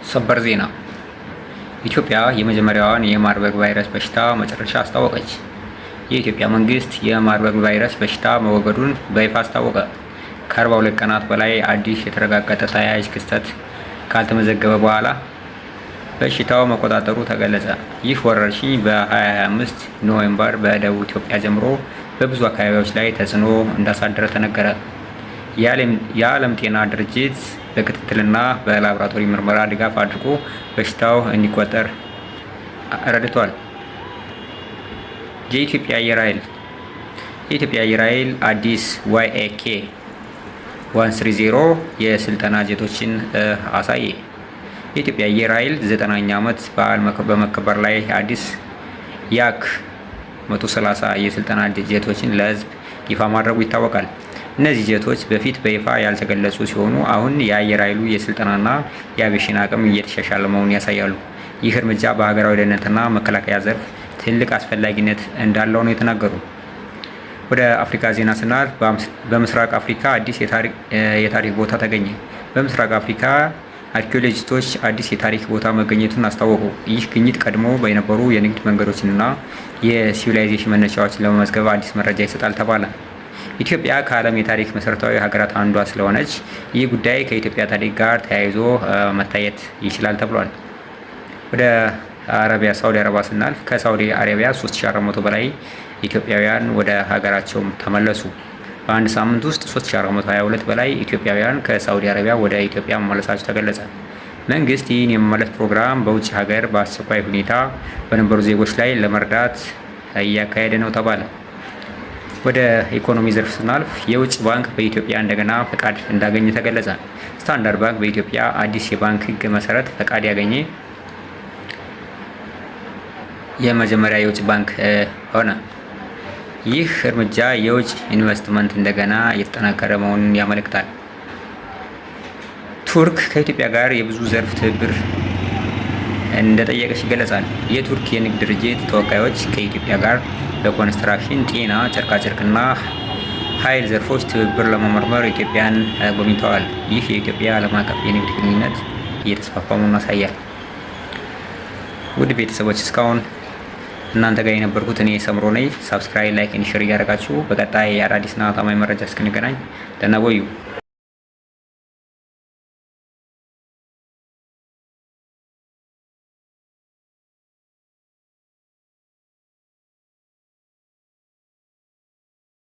ሰበር ዜና ኢትዮጵያ የመጀመሪያዋን የማርበርግ ቫይረስ በሽታ መጨረሻ አስታወቀች። የኢትዮጵያ መንግስት የማርበርግ ቫይረስ በሽታ መወገዱን በይፋ አስታወቀ። ከ42 ቀናት በላይ አዲስ የተረጋገጠ ተያያዥ ክስተት ካልተመዘገበ በኋላ በሽታው መቆጣጠሩ ተገለጸ። ይህ ወረርሽኝ በ2025 ኖቬምበር በደቡብ ኢትዮጵያ ጀምሮ በብዙ አካባቢዎች ላይ ተጽዕኖ እንዳሳደረ ተነገረ። የዓለም ጤና ድርጅት በክትትልና በላቦራቶሪ ምርመራ ድጋፍ አድርጎ በሽታው እንዲቆጠር ረድቷል። የኢትዮጵያ አየር ኃይል አዲስ YAK 130 የስልጠና ጄቶችን አሳየ። የኢትዮጵያ አየር ኃይል 9ኛ ዓመት በዓል በመከበር ላይ አዲስ YAK 130 የስልጠና ጄቶችን ለሕዝብ ይፋ ማድረጉ ይታወቃል። እነዚህ ጄቶች በፊት በይፋ ያልተገለጹ ሲሆኑ አሁን የአየር ኃይሉ የስልጠናና የአቪዬሽን አቅም እየተሻሻለ መሆኑን ያሳያሉ። ይህ እርምጃ በሀገራዊ ደህንነትና መከላከያ ዘርፍ ትልቅ አስፈላጊነት እንዳለው ነው የተናገሩ። ወደ አፍሪካ ዜና ስናልፍ በምስራቅ አፍሪካ አዲስ የታሪክ ቦታ ተገኘ። በምስራቅ አፍሪካ አርኪኦሎጂስቶች አዲስ የታሪክ ቦታ መገኘቱን አስታወቁ። ይህ ግኝት ቀድሞ የነበሩ የንግድ መንገዶችንና የሲቪላይዜሽን መነሻዎችን ለመመዝገብ አዲስ መረጃ ይሰጣል ተባለ። ኢትዮጵያ ከዓለም የታሪክ መሰረታዊ ሀገራት አንዷ ስለሆነች ይህ ጉዳይ ከኢትዮጵያ ታሪክ ጋር ተያይዞ መታየት ይችላል ተብሏል። ወደ ሳውዲ አረቢያ ስናልፍ ከሳውዲ አረቢያ 3400 በላይ ኢትዮጵያውያን ወደ ሀገራቸው ተመለሱ። በአንድ ሳምንት ውስጥ 3422 በላይ ኢትዮጵያውያን ከሳውዲ አረቢያ ወደ ኢትዮጵያ መመለሳቸው ተገለጸ። መንግስት ይህን የመመለስ ፕሮግራም በውጭ ሀገር በአስቸኳይ ሁኔታ በነበሩ ዜጎች ላይ ለመርዳት እያካሄደ ነው ተባለ። ወደ ኢኮኖሚ ዘርፍ ስናልፍ የውጭ ባንክ በኢትዮጵያ እንደገና ፈቃድ እንዳገኘ ተገለጸ። ስታንዳርድ ባንክ በኢትዮጵያ አዲስ የባንክ ሕግ መሰረት ፈቃድ ያገኘ የመጀመሪያ የውጭ ባንክ ሆነ። ይህ እርምጃ የውጭ ኢንቨስትመንት እንደገና እየተጠናከረ መሆኑን ያመለክታል። ቱርክ ከኢትዮጵያ ጋር የብዙ ዘርፍ ትብብር እንደጠየቀች ይገለጻል። የቱርክ የንግድ ድርጅት ተወካዮች ከኢትዮጵያ ጋር በኮንስትራክሽን፣ ጤና፣ ጨርቃጨርቅና ኃይል ዘርፎች ትብብር ለመመርመር ኢትዮጵያን ጎብኝተዋል። ይህ የኢትዮጵያ ዓለም አቀፍ የንግድ ግንኙነት እየተስፋፋ መሆኑን ያሳያል። ውድ ቤተሰቦች እስካሁን እናንተ ጋር የነበርኩት እኔ ሰምሮ ነኝ። ሳብስክራይብ፣ ላይክ፣ ሼር እያደረጋችሁ በቀጣይ አዳዲስና ታማኝ መረጃ እስክንገናኝ ደህና ቆዩ።